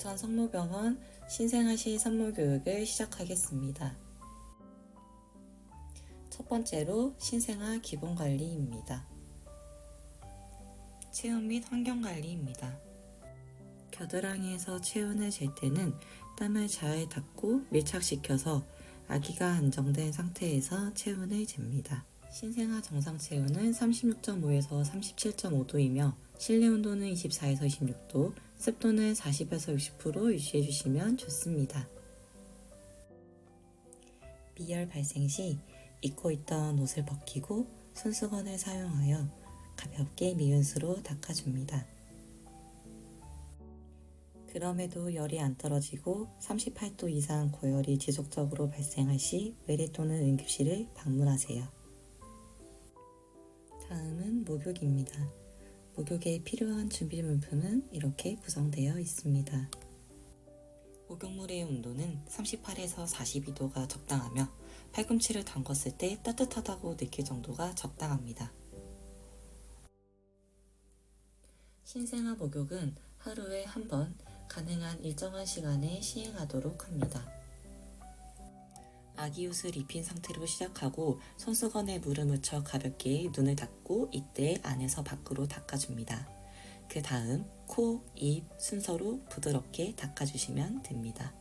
부천 성모병원 신생아시 산모교육을 시작하겠습니다. 첫 번째로 신생아 기본관리입니다. 체온 및 환경관리입니다. 겨드랑이에서 체온을 잴 때는 땀을 잘 닦고 밀착시켜서 아기가 안정된 상태에서 체온을 잽니다. 신생아 정상 체온은 36.5에서 37.5도이며 실내 온도는 24에서 26도, 습도는 40에서 60% 유지해주시면 좋습니다. 미열 발생 시 입고 있던 옷을 벗기고 손수건을 사용하여 가볍게 미온수로 닦아줍니다. 그럼에도 열이 안 떨어지고 38도 이상 고열이 지속적으로 발생할 시 외래 또는 응급실을 방문하세요. 다음은 목욕입니다. 목욕에 필요한 준비 물품은 이렇게 구성되어 있습니다. 목욕물의 온도는 38에서 42도가 적당하며 팔꿈치를 담궜을 때 따뜻하다고 느낄 정도가 적당합니다. 신생아 목욕은 하루에 한 번 가능한 일정한 시간에 시행하도록 합니다. 아기 옷을 입힌 상태로 시작하고 손수건에 물을 묻혀 가볍게 눈을 닫고 이때 안에서 밖으로 닦아줍니다. 그 다음 코, 입 순서로 부드럽게 닦아주시면 됩니다.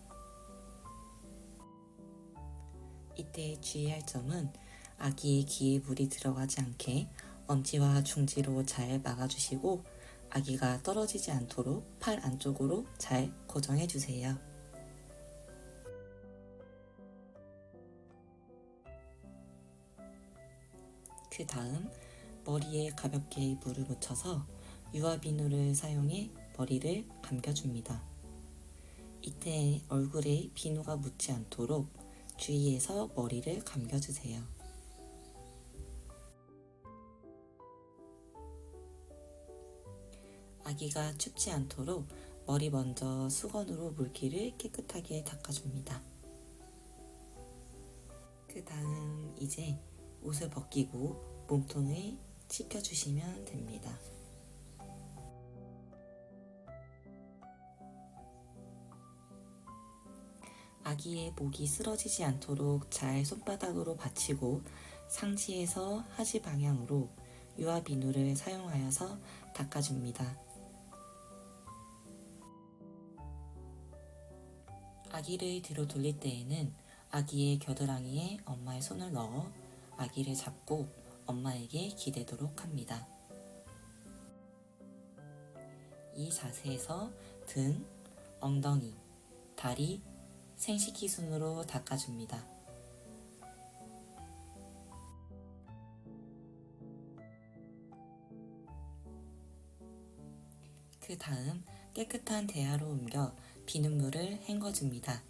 이때 주의할 점은 아기의 귀에 물이 들어가지 않게 엄지와 중지로 잘 막아주시고 아기가 떨어지지 않도록 팔 안쪽으로 잘 고정해주세요. 그 다음 머리에 가볍게 물을 묻혀서 유아비누를 사용해 머리를 감겨줍니다. 이때 얼굴에 비누가 묻지 않도록 주의해서 머리를 감겨주세요. 아기가 춥지 않도록 머리 먼저 수건으로 물기를 깨끗하게 닦아줍니다. 그 다음 이제 옷을 벗기고 몸통을 씻겨주시면 됩니다. 아기의 목이 쓰러지지 않도록 잘 손바닥으로 받치고 상지에서 하지 방향으로 유아 비누를 사용하여서 닦아줍니다. 아기를 뒤로 돌릴 때에는 아기의 겨드랑이에 엄마의 손을 넣어 아기를 잡고 엄마에게 기대도록 합니다. 이 자세에서 등, 엉덩이, 다리, 생식기 순으로 닦아줍니다. 그 다음 깨끗한 대야로 옮겨 비눗물을 헹궈줍니다.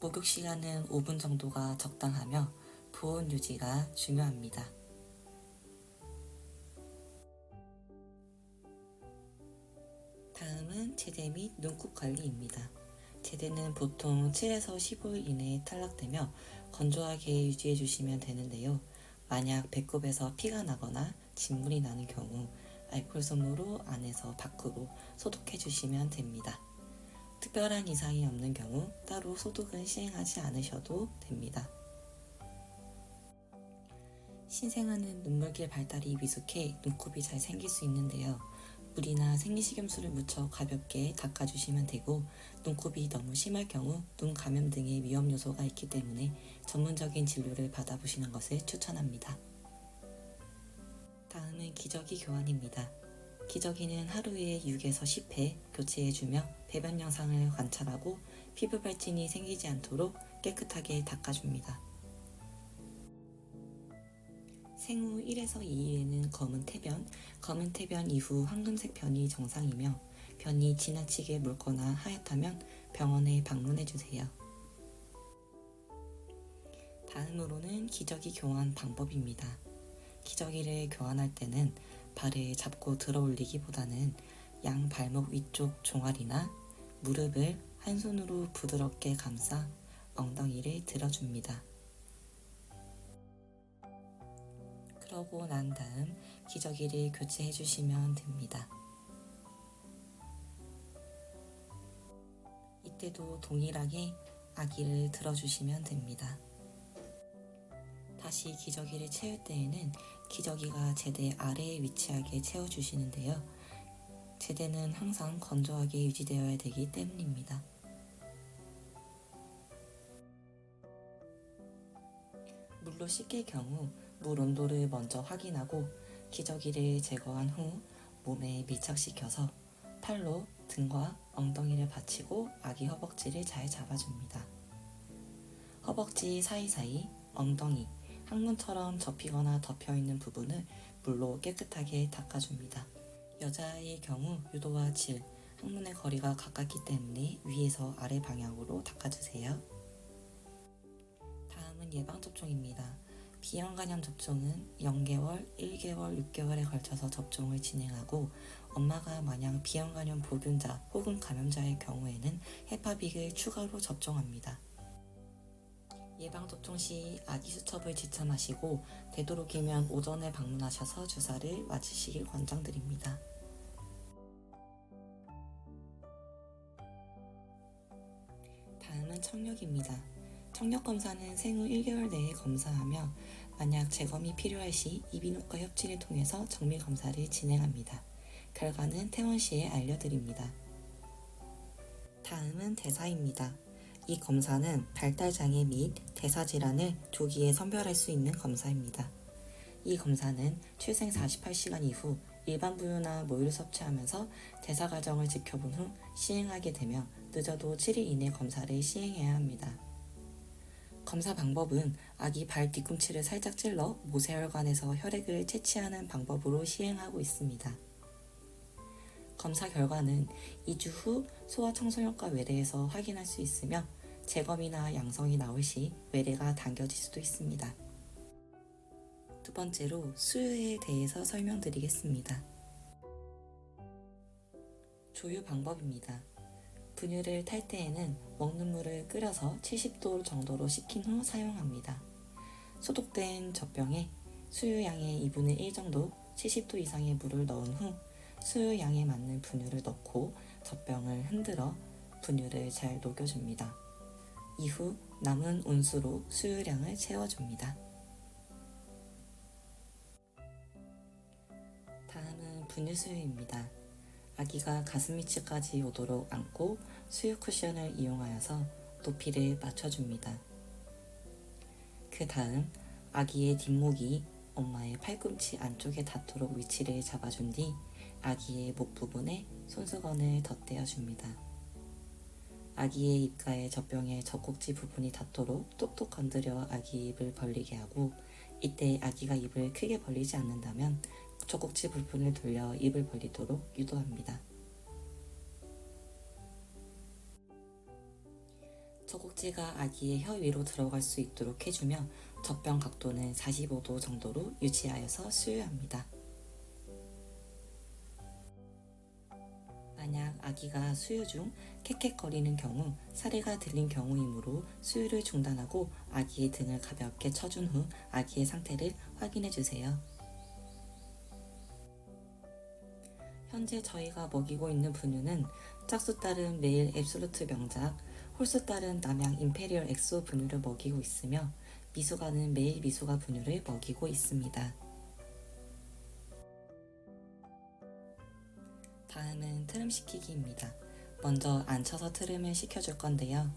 목욕 시간은 5분 정도가 적당하며 보온 유지가 중요합니다. 다음은 제대 및 눈곱 관리입니다. 제대는 보통 7에서 15일 이내에 탈락되며 건조하게 유지해 주시면 되는데요. 만약 배꼽에서 피가 나거나 진물이 나는 경우 알코올솜으로 안에서 밖으로 소독해 주시면 됩니다. 특별한 이상이 없는 경우 따로 소독은 시행하지 않으셔도 됩니다. 신생아는 눈물길 발달이 미숙해 눈곱이 잘 생길 수 있는데요. 물이나 생리식염수를 묻혀 가볍게 닦아주시면 되고 눈곱이 너무 심할 경우 눈 감염 등의 위험 요소가 있기 때문에 전문적인 진료를 받아보시는 것을 추천합니다. 다음은 기저귀 교환입니다. 기저귀는 하루에 6에서 10회 교체해주며 배변 영상을 관찰하고 피부 발진이 생기지 않도록 깨끗하게 닦아줍니다. 생후 1에서 2일에는 검은 태변 이후 황금색 변이 정상이며 변이 지나치게 묽거나 하얗다면 병원에 방문해주세요. 다음으로는 기저귀 교환 방법입니다. 기저귀를 교환할 때는 발을 잡고 들어 올리기보다는 양 발목 위쪽 종아리나 무릎을 한 손으로 부드럽게 감싸 엉덩이를 들어줍니다. 그러고 난 다음 기저귀를 교체해 주시면 됩니다. 이때도 동일하게 아기를 들어주시면 됩니다. 다시 기저귀를 채울 때에는 기저귀가 제대 아래에 위치하게 채워주시는데요. 제대는 항상 건조하게 유지되어야 되기 때문입니다. 물로 씻길 경우 물 온도를 먼저 확인하고 기저귀를 제거한 후 몸에 밀착시켜서 팔로 등과 엉덩이를 받치고 아기 허벅지를 잘 잡아줍니다. 허벅지 사이사이, 엉덩이, 항문처럼 접히거나 덮여있는 부분을 물로 깨끗하게 닦아줍니다. 여자아이의 경우 유도와 질, 항문의 거리가 가깝기 때문에 위에서 아래 방향으로 닦아주세요. 다음은 예방접종입니다. 비형간염 접종은 0개월, 1개월, 6개월에 걸쳐서 접종을 진행하고 엄마가 만약 비형간염 보균자 혹은 감염자의 경우에는 헤파빅을 추가로 접종합니다. 예방접종 시 아기 수첩을 지참하시고 되도록이면 오전에 방문하셔서 주사를 맞으시길 권장드립니다. 다음은 청력입니다. 청력검사는 생후 1개월 내에 검사하며 만약 재검이 필요할 시 이비인후과 협진을 통해서 정밀검사를 진행합니다. 결과는 퇴원 시에 알려드립니다. 다음은 대사입니다. 이 검사는 발달장애 및 대사질환을 조기에 선별할 수 있는 검사입니다. 이 검사는 출생 48시간 이후 일반 부유나 모유를 섭취하면서 대사 과정을 지켜본 후 시행하게 되며 늦어도 7일 이내 검사를 시행해야 합니다. 검사 방법은 아기 발 뒤꿈치를 살짝 찔러 모세혈관에서 혈액을 채취하는 방법으로 시행하고 있습니다. 검사 결과는 2주 후 소아청소년과 외래에서 확인할 수 있으며 재검이나 양성이 나올 시 외래가 당겨질 수도 있습니다. 두 번째로 수유에 대해서 설명드리겠습니다. 조유 방법입니다. 분유를 탈 때에는 먹는 물을 끓여서 70도 정도로 식힌 후 사용합니다. 소독된 젖병에 수유양의 2분의 1 정도 70도 이상의 물을 넣은 후 수유양에 맞는 분유를 넣고 젖병을 흔들어 분유를 잘 녹여줍니다. 이후 남은 온수로 수유량을 채워줍니다. 다음은 분유수유입니다. 아기가 가슴 위치까지 오도록 안고 수유 쿠션을 이용하여서 높이를 맞춰줍니다. 그 다음 아기의 뒷목이 엄마의 팔꿈치 안쪽에 닿도록 위치를 잡아준 뒤 아기의 목 부분에 손수건을 덧대어줍니다. 아기의 입가에 젖병의 젖꼭지 부분이 닿도록 톡톡 건드려 아기 입을 벌리게 하고 이때 아기가 입을 크게 벌리지 않는다면 젖꼭지 부분을 돌려 입을 벌리도록 유도합니다. 젖꼭지가 아기의 혀 위로 들어갈 수 있도록 해주며 젖병 각도는 45도 정도로 유지하여서 수유합니다. 만약 아기가 수유 중 캑캑거리는 경우 사례가 들린 경우이므로 수유를 중단하고 아기의 등을 가볍게 쳐준 후 아기의 상태를 확인해 주세요. 현재 저희가 먹이고 있는 분유는 짝수딸은 매일 앱솔루트 명작, 홀수딸은 남양 임페리얼 엑소 분유를 먹이고 있으며 미숙아는 매일 미숙아 분유를 먹이고 있습니다. 다음은 트름 시키기입니다. 먼저 앉혀서 트름을 시켜줄 건데요.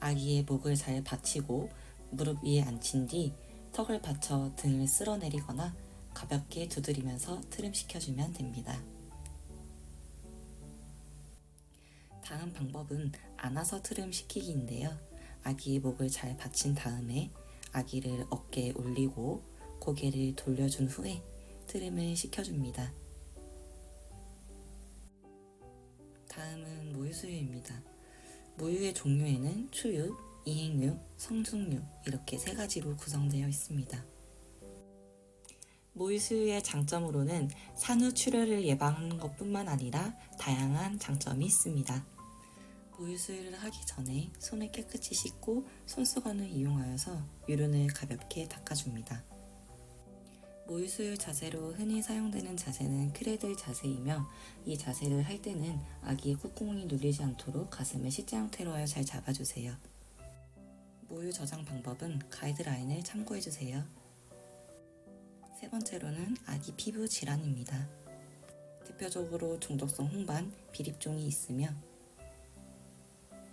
아기의 목을 잘 받치고 무릎 위에 앉힌 뒤 턱을 받쳐 등을 쓸어내리거나 가볍게 두드리면서 트름 시켜주면 됩니다. 다음 방법은 안아서 트름 시키기인데요. 아기의 목을 잘 받친 다음에 아기를 어깨에 올리고 고개를 돌려준 후에 트름을 시켜줍니다. 다음은 모유수유입니다. 모유의 종류에는 추유, 이행유, 성숙유 이렇게 세 가지로 구성되어 있습니다. 모유수유의 장점으로는 산후 출혈을 예방하는 것뿐만 아니라 다양한 장점이 있습니다. 모유수유를 하기 전에 손을 깨끗이 씻고 손수건을 이용하여서 유륜을 가볍게 닦아줍니다. 모유수유 자세로 흔히 사용되는 자세는 크레들 자세이며, 이 자세를 할 때는 아기의 콧구멍이 눌리지 않도록 가슴을 C자 형태로 하여 잘 잡아주세요. 모유 저장 방법은 가이드라인을 참고해주세요. 세 번째로는 아기 피부 질환입니다. 대표적으로 중독성 홍반, 비립종이 있으며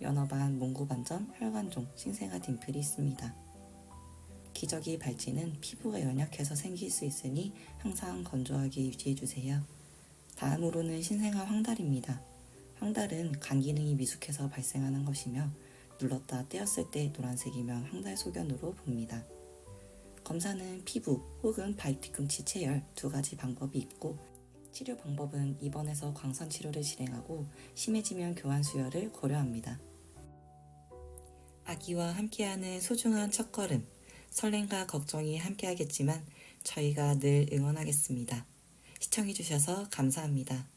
연어반, 몽고반점, 혈관종, 신생아 딤플이 있습니다. 기저귀 발치는 피부가 연약해서 생길 수 있으니 항상 건조하게 유지해주세요. 다음으로는 신생아 황달입니다. 황달은 간 기능이 미숙해서 발생하는 것이며 눌렀다 떼었을 때 노란색이면 황달 소견으로 봅니다. 검사는 피부 혹은 발 뒤꿈치 체열 두 가지 방법이 있고, 치료 방법은 입원해서 광선 치료를 진행하고 심해지면 교환 수혈을 고려합니다. 아기와 함께하는 소중한 첫걸음, 설렘과 걱정이 함께하겠지만 저희가 늘 응원하겠습니다. 시청해주셔서 감사합니다.